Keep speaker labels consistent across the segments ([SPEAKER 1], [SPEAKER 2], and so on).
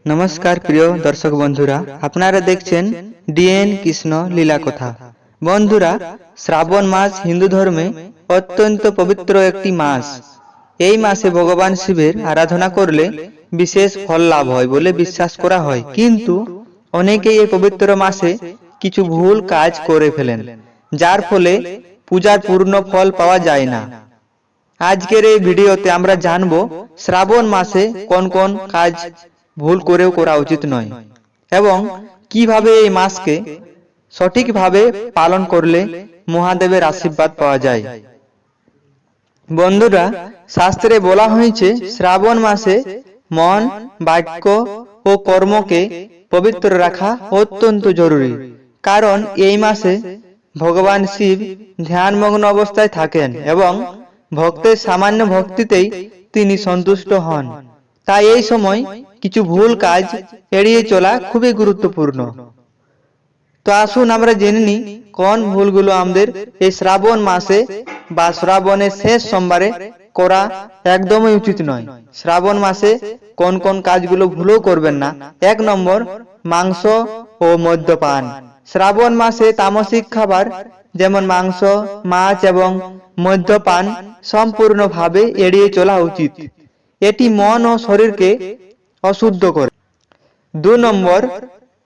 [SPEAKER 1] নমস্কার প্রিয় দর্শক বন্ধুরা, আপনারা দেখছেন ডিএন কৃষ্ণ লীলা কথা। বন্ধুরা, শ্রাবণ মাস হিন্দু ধর্মে অত্যন্ত পবিত্র একটি মাস। এই মাসে ভগবান শিবের আরাধনা করলে বিশেষ ফল লাভ হয় বলে বিশ্বাস করা হয়। কিন্তু অনেকেই এই পবিত্র মাসে কিছু ভুল কাজ করে ফেলেন, যার ফলে পূজার পূর্ণ ফল পাওয়া যায় না। আজকের এই ভিডিওতে আমরা জানব শ্রাবণ মাসে কোন কোন কাজ ভুল করেও করা উচিত নয় এবং কিভাবে এই মাসকে সঠিকভাবে পালন করলে মহাদেবের আশীর্বাদ পাওয়া যায়। বন্ধুরা, শাস্ত্রে বলা হয়েছে শ্রাবণ মাসে মন, বাক্য ও কর্মকে পবিত্র রাখা অত্যন্ত জরুরি। কারণ এই মাসে ভগবান শিব ধ্যানমগ্ন অবস্থায় থাকেন এবং ভক্তের সামান্য ভক্তিতেই তিনি সন্তুষ্ট হন। তাই এই সময় কিছু ভুল কাজ এড়িয়ে চলা খুবই গুরুত্বপূর্ণ। তো আসুন আমরা জেনে নিই কোন ভুলগুলো আমাদের এই শ্রাবণ মাসে বা শ্রাবণের শেষ সোমবারে করা একদমই উচিত নয়। শ্রাবণ মাসে কোন কোন কাজগুলো ভুলও করবেন না। 1 নম্বর, মাংস ও মদ্যপান। শ্রাবণ মাসে তামসিক খাবার যেমন মাংস, মাছ এবং মদ্যপান সম্পূর্ণভাবে এড়িয়ে চলা উচিত। এটি মন ও শরীরকে অশুদ্ধ করে। 2 নম্বর,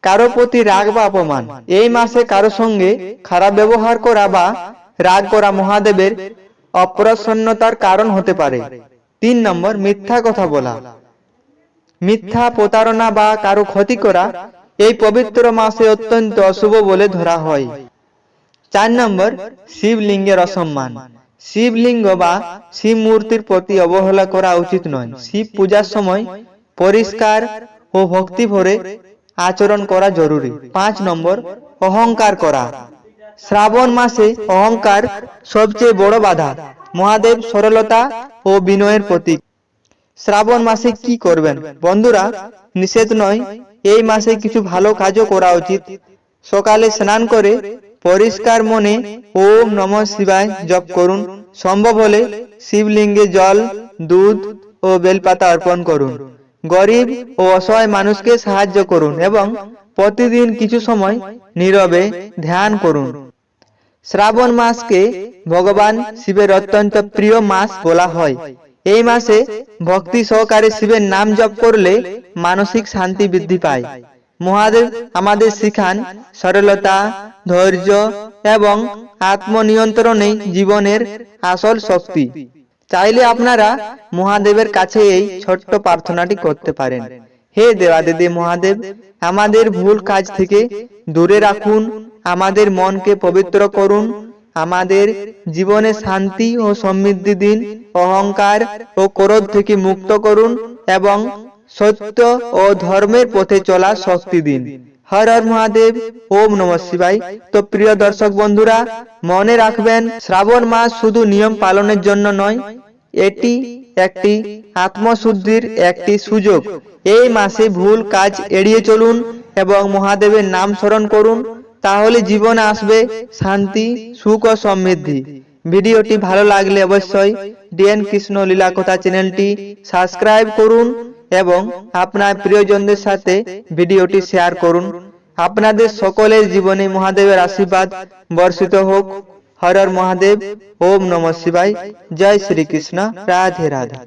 [SPEAKER 1] কারো প্রতি রাগ বা অপমান। এই মাসে কারো সঙ্গে খারাপ ব্যবহার করা বা রাগ করা মহাদেবের অপ্রসন্নতার কারণ হতে পারে। 3 নম্বর, মিথ্যা কথা বলা। মিথ্যা, প্রতারণা বা কারো ক্ষতি করা এই পবিত্র মাসে অত্যন্ত অশুভ বলে ধরা হয়। 4 নম্বর, শিবলিঙ্গের অসম্মান। শিবলিঙ্গ বা শিব মূর্তির প্রতি অবহেলা করা উচিত নয়। শিব পূজার সময় পরিষ্কার ও ভক্তি ভরে আচরণ করা জরুরি। 5 নম্বর, অহংকার করা। শ্রাবণ মাসে অহংকার সবচেয়ে বড় বাধা। মহাদেব সরলতা ও বিনয়ের প্রতীক। শ্রাবণ মাসে কি করবেন? বন্ধুরা, নিষেধ নয়, এই মাসে কিছু ভালো কাজও করা উচিত। সকালে স্নান করে পরিষ্কার মনে ওম নমঃ শিবায় জপ করুন। সম্ভব হলে শিবলিঙ্গে জল, দুধ ও বেলপাতা অর্পণ করুন। গরিব ও অসহায় মানুষকে সাহায্য করুন এবং প্রতিদিন কিছু সময় নীরবে ধ্যান করুন। শ্রাবণ মাসকে ভগবান শিবের অত্যন্ত প্রিয় মাস বলা হয়। এই মাসে ভক্তি সহকারে শিবের নাম জপ করলে মানসিক শান্তি বৃদ্ধি পায়। মহাদেব আমাদের শিখান সরলতা, ধৈর্য এবং আত্মনিয়ন্ত্রণেই জীবনের আসল শক্তি। চাইলে আপনারা মহাদেবের কাছে এই ছোট্ট প্রার্থনাটি করতে পারেন। হে দেবাদিদেব মহাদেব, আমাদের ভুল কাজ থেকে দূরে রাখুন, আমাদের মনকে পবিত্র করুন, আমাদের জীবনে শান্তি ও সমৃদ্ধি দিন, অহংকার ও ক্রোধ থেকে মুক্ত করুন এবং সত্য ও ধর্মের পথে চলা শক্তি দিন। হর হর মহাদেব, ওম নমঃ শিবায়। তো প্রিয় দর্শক বন্ধুরা, মনে রাখবেন শ্রাবণ মাস শুধু নিয়ম পালনের জন্য নয়, এটি একটি আত্মশুদ্ধির একটি সুযোগ। এই মাসে ভুল কাজ এড়িয়ে চলুন এবং মহাদেবের নাম স্মরণ করুন, তাহলে জীবনে আসবে শান্তি, সুখ ও সমৃদ্ধি। ভিডিওটি ভালো লাগলে অবশ্যই ডিএন কৃষ্ণ লীলা কথা চ্যানেলটি সাবস্ক্রাইব করুন এবং আপনার প্রিয়জনদের সাথে ভিডিওটি শেয়ার করুন। আপনাদের সকলের জীবনে মহাদেবের আশীর্বাদ বর্ষিত হোক। হর হর মহাদেব, ওম নমঃ শিবায়। জয় শ্রীকৃষ্ণ। রাধে রাধে।